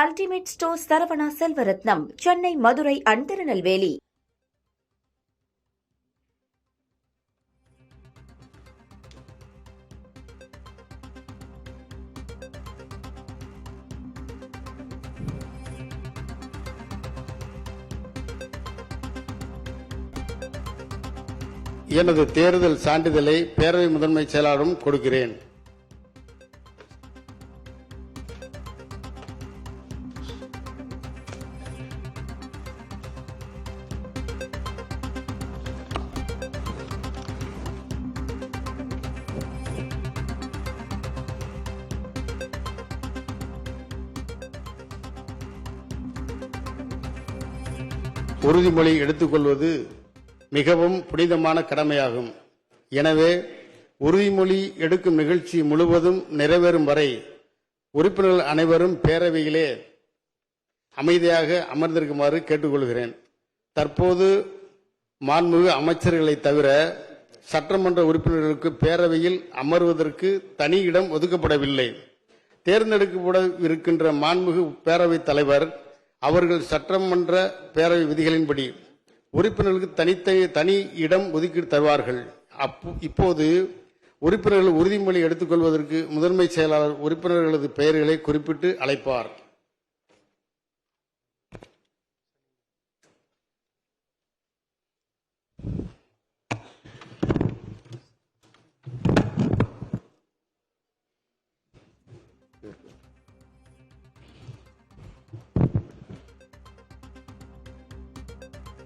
Ultimate store Saravana Selvaratnam, Chennai, Madurai and Tirunelveli. எனது தேர்தல் சான்றிதழை பேரவை முதன்மை செயலாளரும் கொடுக்கிறேன். உறுதிமொழி எடுத்துக்கொள்வது மிகவும் புனிதமான கடமையாகும். எனவே உறுதிமொழி எடுக்கும் நிகழ்ச்சி முழுவதும் நிறைவேறும் வரை உறுப்பினர்கள் அனைவரும் பேரவையிலே அமைதியாக அமர்ந்திருக்குமாறு கேட்டுக்கொள்கிறேன். தற்போது மாண்புமிகு அமைச்சர்களை தவிர சட்டமன்ற உறுப்பினர்களுக்கு பேரவையில் அமர்வதற்கு தனி இடம் ஒதுக்கப்படவில்லை. தேர்ந்தெடுக்கப்பட இருக்கின்ற மாண்புமிகு பேரவைத் தலைவர் அவர்கள் சட்டமன்ற பேரவை விதிகளின்படி உறுப்பினர்களுக்கு தனி இடம் ஒதுக்கீடு தருவார்கள். இப்போது உறுப்பினர்கள் உறுதிமொழி எடுத்துக்கொள்வதற்கு முதன்மை செயலாளர் உறுப்பினர்களது பெயர்களை குறிப்பிட்டு அழைப்பார்.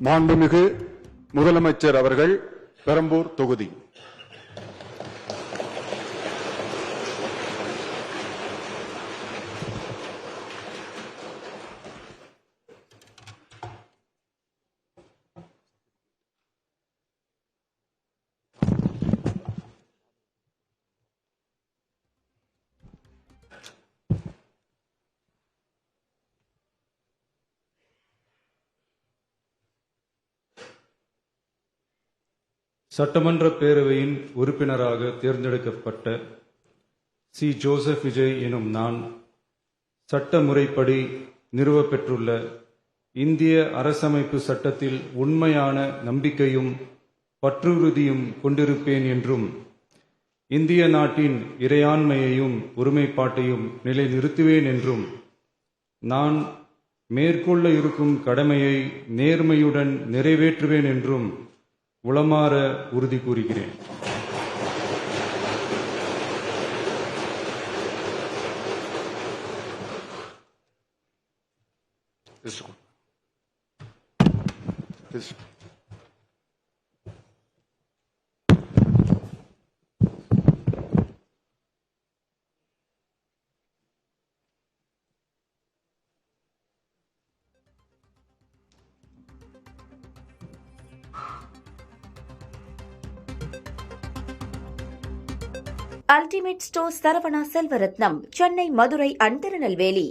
மாண்புமிகு முதலமைச்சர் அவர்கள், பெரம்பூர் தொகுதி. சட்டமன்ற பேரவையின் உறுப்பினராக தேர்ந்தெடுக்கப்பட்ட சி. ஜோசப் விஜய் எனும் நான் சட்ட முறைப்படி நிறுவப்பெற்றுள்ள இந்திய அரசமைப்பு சட்டத்தில் உண்மையான நம்பிக்கையும் பற்றுறுதியும் கொண்டிருப்பேன் என்றும் இந்திய நாட்டின் இறையாண்மையையும் ஒருமைப்பாட்டையும் நிலைநிறுத்துவேன் என்றும் நான் மேற்கொள்ள இருக்கும் கடமையை நேர்மையுடன் நிறைவேற்றுவேன் என்றும் உளமாற உறுதி கூறுகிறேன். Ultimate store Saravana Selvaratnam, Chennai, Madurai and Tirunelveli.